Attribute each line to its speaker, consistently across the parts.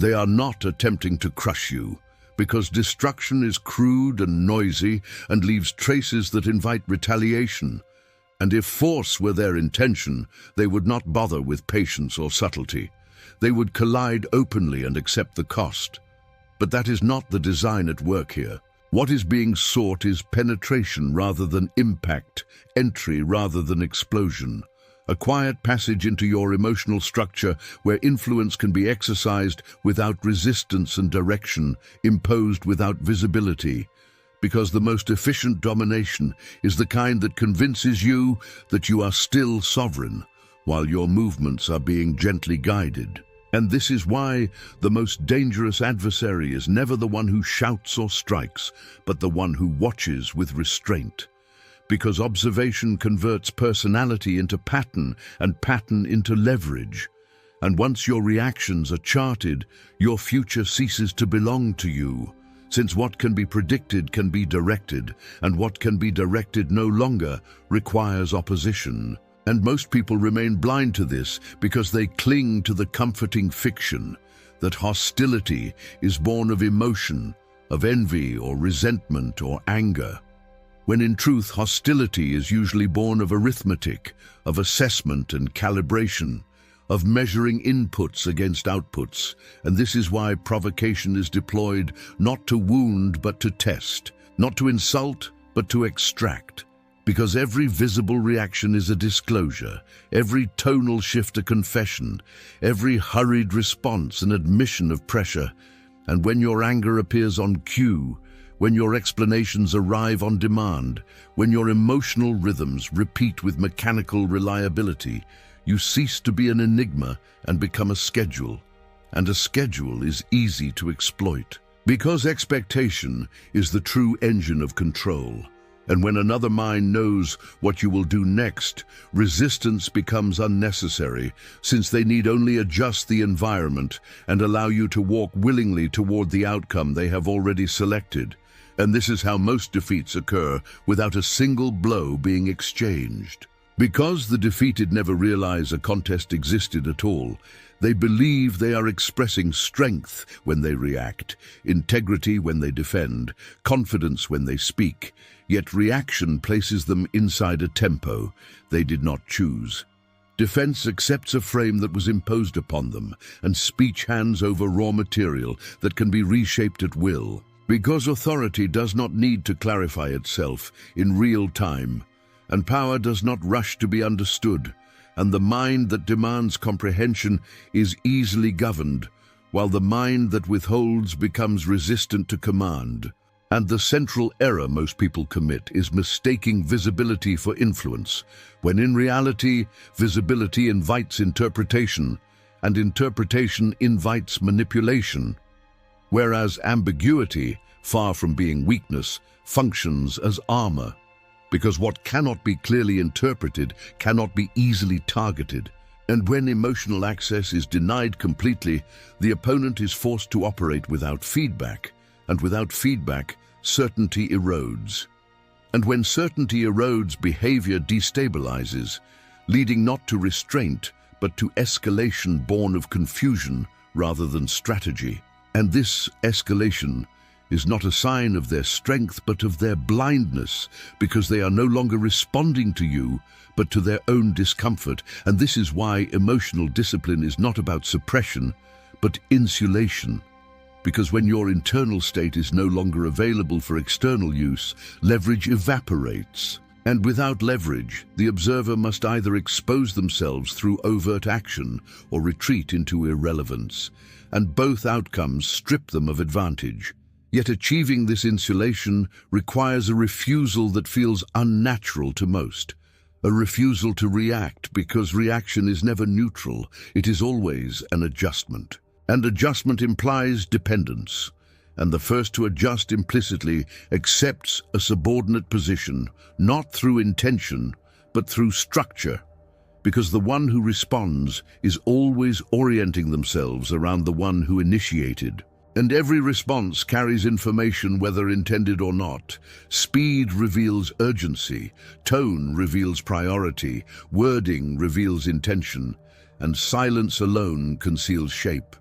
Speaker 1: They are not attempting to crush you, because destruction is crude and noisy and leaves traces that invite retaliation. And if force were their intention, they would not bother with patience or subtlety. They would collide openly and accept the cost. But that is not the design at work here. What is being sought is penetration rather than impact, entry rather than explosion. A quiet passage into your emotional structure where influence can be exercised without resistance and direction, imposed without visibility. Because the most efficient domination is the kind that convinces you that you are still sovereign, while your movements are being gently guided. And this is why the most dangerous adversary is never the one who shouts or strikes, but the one who watches with restraint. Because observation converts personality into pattern and pattern into leverage. And once your reactions are charted, your future ceases to belong to you. Since what can be predicted can be directed, and what can be directed no longer requires opposition. And most people remain blind to this because they cling to the comforting fiction that hostility is born of emotion, of envy or resentment or anger. When in truth, hostility is usually born of arithmetic, of assessment and calibration, of measuring inputs against outputs. And this is why provocation is deployed not to wound but to test, not to insult but to extract. Because every visible reaction is a disclosure, every tonal shift a confession, every hurried response an admission of pressure. And when your anger appears on cue, when your explanations arrive on demand, when your emotional rhythms repeat with mechanical reliability, you cease to be an enigma and become a schedule. And a schedule is easy to exploit. Because expectation is the true engine of control. And when another mind knows what you will do next, resistance becomes unnecessary, since they need only adjust the environment and allow you to walk willingly toward the outcome they have already selected. And this is how most defeats occur without a single blow being exchanged. Because the defeated never realize a contest existed at all, they believe they are expressing strength when they react, integrity when they defend, confidence when they speak. Yet reaction places them inside a tempo they did not choose. Defense accepts a frame that was imposed upon them, and speech hands over raw material that can be reshaped at will. Because authority does not need to clarify itself in real time, and power does not rush to be understood, and the mind that demands comprehension is easily governed, while the mind that withholds becomes resistant to command. And the central error most people commit is mistaking visibility for influence, when in reality, visibility invites interpretation, and interpretation invites manipulation. Whereas ambiguity, far from being weakness, functions as armor. Because what cannot be clearly interpreted cannot be easily targeted. And when emotional access is denied completely, the opponent is forced to operate without feedback, and without feedback, certainty erodes. And when certainty erodes, behavior destabilizes, leading not to restraint, but to escalation born of confusion rather than strategy. And this escalation is not a sign of their strength, but of their blindness, because they are no longer responding to you, but to their own discomfort. And this is why emotional discipline is not about suppression, but insulation. Because when your internal state is no longer available for external use, leverage evaporates. And without leverage, the observer must either expose themselves through overt action or retreat into irrelevance. And both outcomes strip them of advantage. Yet achieving this insulation requires a refusal that feels unnatural to most. A refusal to react, because reaction is never neutral, it is always an adjustment. And adjustment implies dependence. And the first to adjust implicitly accepts a subordinate position, not through intention, but through structure. Because the one who responds is always orienting themselves around the one who initiated. And every response carries information, whether intended or not. Speed reveals urgency, tone reveals priority, wording reveals intention, and silence alone conceals shape.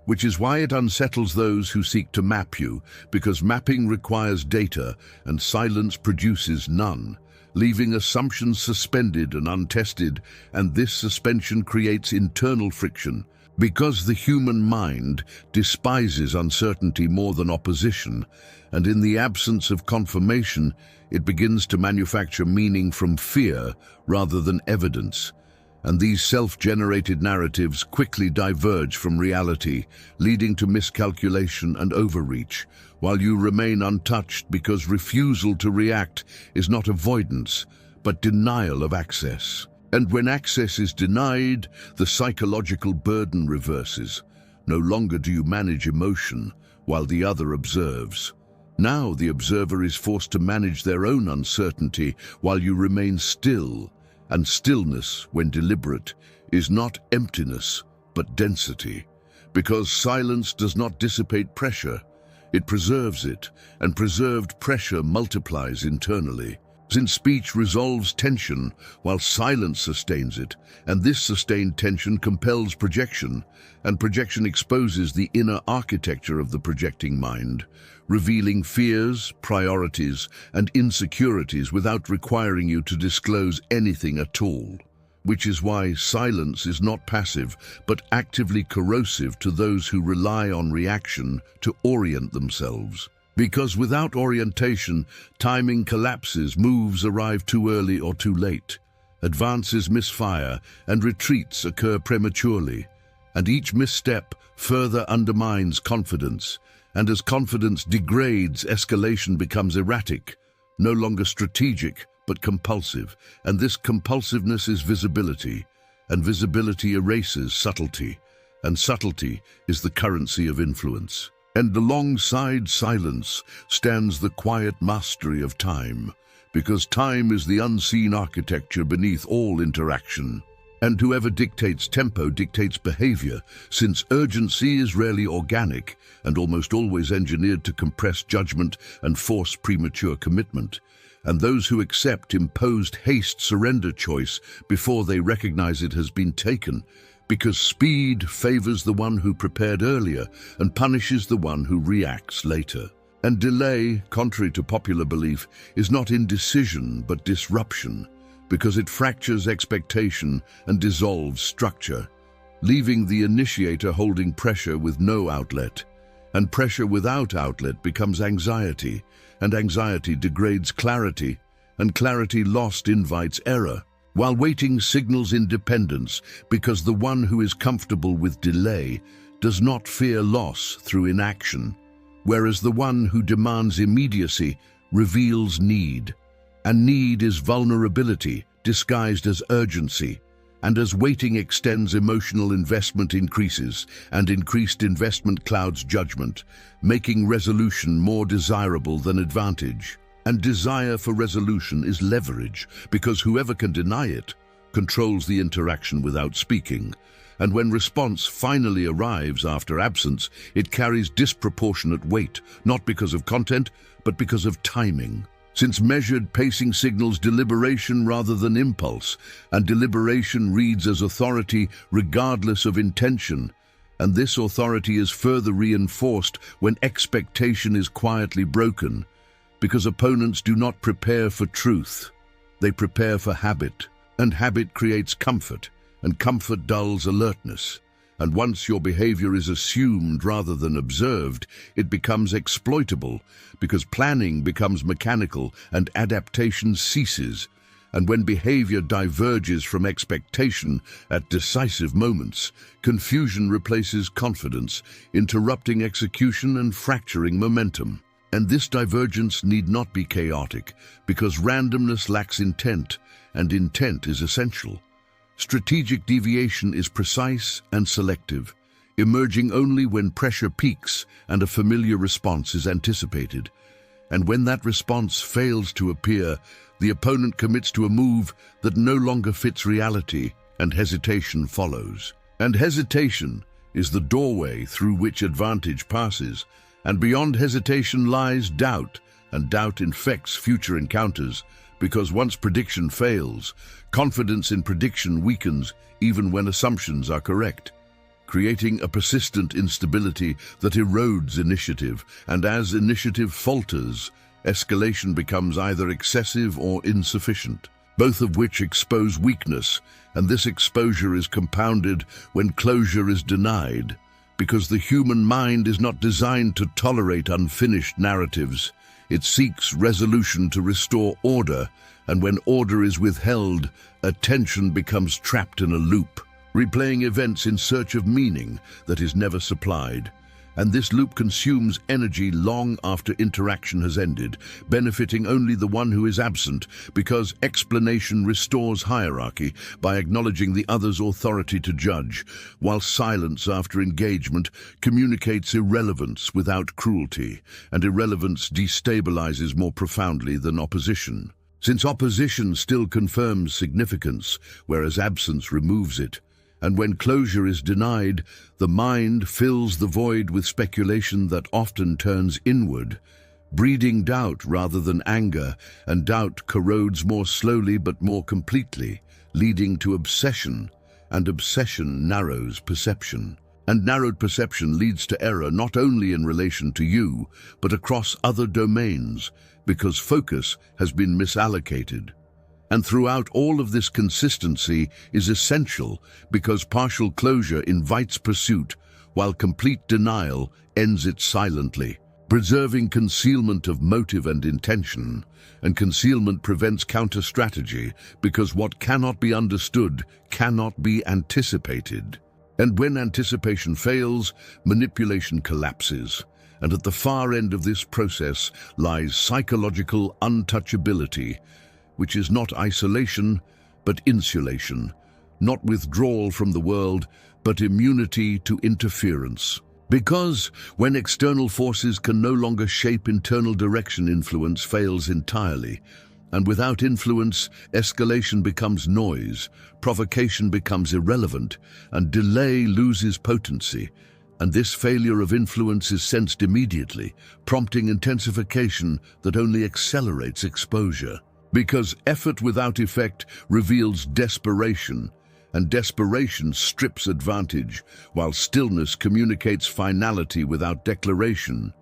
Speaker 1: which is why it unsettles those who seek to map you, because mapping requires data and silence produces none, leaving assumptions suspended and untested, and this suspension creates internal friction. Because the human mind despises uncertainty more than opposition, and in the absence of confirmation, it begins to manufacture meaning from fear rather than evidence. And these self-generated narratives quickly diverge from reality, leading to miscalculation and overreach, while you remain untouched because refusal to react is not avoidance, but denial of access. And when access is denied, the psychological burden reverses. No longer do you manage emotion, while the other observes. Now the observer is forced to manage their own uncertainty while you remain still, and stillness, when deliberate, is not emptiness, but density. Because silence does not dissipate pressure, it preserves it, and preserved pressure multiplies internally. Since speech resolves tension, while silence sustains it, and this sustained tension compels projection, and projection exposes the inner architecture of the projecting mind, revealing fears, priorities, and insecurities without requiring you to disclose anything at all. Which is why silence is not passive, but actively corrosive to those who rely on reaction to orient themselves. Because without orientation, timing collapses, moves arrive too early or too late, advances misfire, and retreats occur prematurely. And each misstep further undermines confidence, and as confidence degrades, escalation becomes erratic, no longer strategic, but compulsive. And this compulsiveness is visibility, and visibility erases subtlety, and subtlety is the currency of influence. And alongside silence stands the quiet mastery of time, because time is the unseen architecture beneath all interaction. And whoever dictates tempo dictates behavior, since urgency is rarely organic and almost always engineered to compress judgment and force premature commitment. And those who accept imposed haste surrender choice before they recognize it has been taken, because speed favors the one who prepared earlier and punishes the one who reacts later. And delay, contrary to popular belief, is not indecision but disruption, because it fractures expectation and dissolves structure, leaving the initiator holding pressure with no outlet. And pressure without outlet becomes anxiety, and anxiety degrades clarity, and clarity lost invites error. While waiting signals independence, because the one who is comfortable with delay does not fear loss through inaction, whereas the one who demands immediacy reveals need. And need is vulnerability disguised as urgency, and as waiting extends, emotional investment increases, and increased investment clouds judgment, making resolution more desirable than advantage. And desire for resolution is leverage, because whoever can deny it controls the interaction without speaking. And when response finally arrives after absence, it carries disproportionate weight, not because of content, but because of timing. Since measured pacing signals deliberation rather than impulse, and deliberation reads as authority regardless of intention, and this authority is further reinforced when expectation is quietly broken, because opponents do not prepare for truth, they prepare for habit, and habit creates comfort, and comfort dulls alertness. And once your behavior is assumed rather than observed, it becomes exploitable, because planning becomes mechanical and adaptation ceases. And when behavior diverges from expectation at decisive moments, confusion replaces confidence, interrupting execution and fracturing momentum. And this divergence need not be chaotic, because randomness lacks intent, and intent is essential. Strategic deviation is precise and selective, emerging only when pressure peaks and a familiar response is anticipated. And when that response fails to appear, the opponent commits to a move that no longer fits reality, and hesitation follows. And hesitation is the doorway through which advantage passes. And beyond hesitation lies doubt, and doubt infects future encounters, because once prediction fails, confidence in prediction weakens even when assumptions are correct. creating a persistent instability that erodes initiative, and as initiative falters, escalation becomes either excessive or insufficient, both of which expose weakness, and this exposure is compounded when closure is denied, because the human mind is not designed to tolerate unfinished narratives. It seeks resolution to restore order, and when order is withheld, attention becomes trapped in a loop, replaying events in search of meaning that is never supplied. And this loop consumes energy long after interaction has ended, benefiting only the one who is absent, because explanation restores hierarchy by acknowledging the other's authority to judge, while silence after engagement communicates irrelevance without cruelty, and irrelevance destabilizes more profoundly than opposition. Since opposition still confirms significance, whereas absence removes it, and when closure is denied, the mind fills the void with speculation that often turns inward, breeding doubt rather than anger, and doubt corrodes more slowly but more completely, leading to obsession, and obsession narrows perception. And narrowed perception leads to error not only in relation to you, but across other domains, because focus has been misallocated. And throughout all of this, consistency is essential because partial closure invites pursuit, while complete denial ends it silently, preserving concealment of motive and intention. And concealment prevents counter-strategy because what cannot be understood cannot be anticipated. And when anticipation fails, manipulation collapses. And at the far end of this process lies psychological untouchability, which is not isolation, but insulation, not withdrawal from the world, but immunity to interference. Because when external forces can no longer shape internal direction, influence fails entirely. And without influence, escalation becomes noise, provocation becomes irrelevant, and delay loses potency. And this failure of influence is sensed immediately, prompting intensification that only accelerates exposure. Because effort without effect reveals desperation, and desperation strips advantage, while stillness communicates finality without declaration.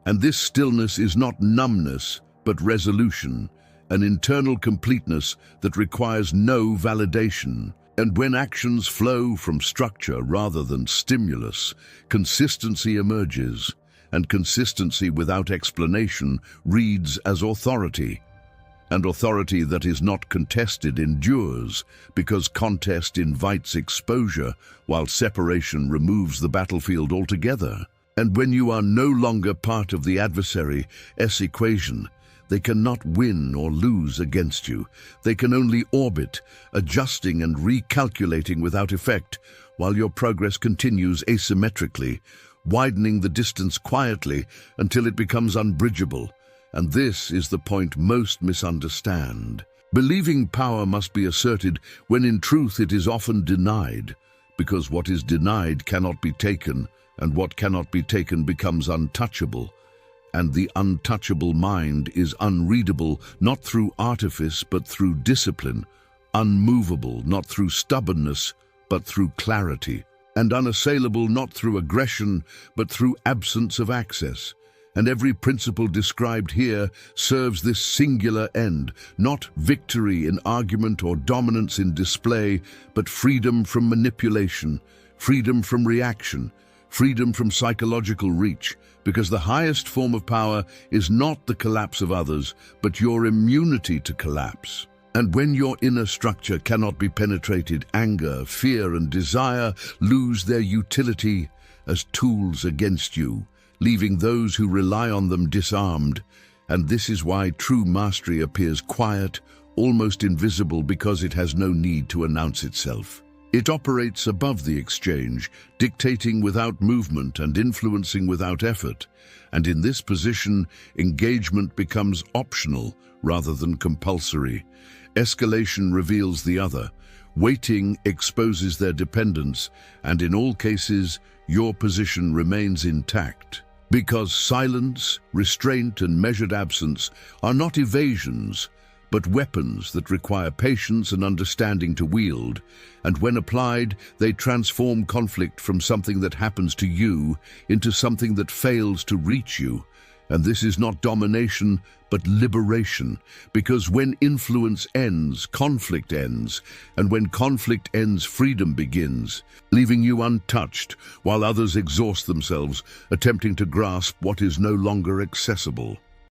Speaker 1: And this stillness is not numbness, but resolution, an internal completeness that requires no validation. And when actions flow from structure rather than stimulus, consistency emerges, and consistency without explanation reads as authority. And authority that is not contested endures, because contest invites exposure, while separation removes the battlefield altogether. And when you are no longer part of the adversary's equation, they cannot win or lose against you. They can only orbit, adjusting and recalculating without effect, while your progress continues asymmetrically, widening the distance quietly until it becomes unbridgeable. And this is the point most misunderstand. Believing power must be asserted when in truth it is often denied, because what is denied cannot be taken, and what cannot be taken becomes untouchable. And the untouchable mind is unreadable not through artifice but through discipline, unmovable not through stubbornness but through clarity, and unassailable not through aggression but through absence of access. And every principle described here serves this singular end, not victory in argument or dominance in display, but freedom from manipulation, freedom from reaction, freedom from psychological reach, because the highest form of power is not the collapse of others, but your immunity to collapse. And when your inner structure cannot be penetrated, anger, fear, and desire lose their utility as tools against you, leaving those who rely on them disarmed. And this is why true mastery appears quiet, almost invisible, because it has no need to announce itself. It operates above the exchange, dictating without movement and influencing without effort. And in this position, engagement becomes optional rather than compulsory. Escalation reveals the other. Waiting exposes their dependence, and in all cases, your position remains intact. Because silence, restraint, and measured absence are not evasions, but weapons that require patience and understanding to wield, and when applied, they transform conflict from something that happens to you into something that fails to reach you. And this is not domination, but liberation, because when influence ends, conflict ends, and when conflict ends, freedom begins, leaving you untouched, while others exhaust themselves, attempting to grasp what is no longer accessible.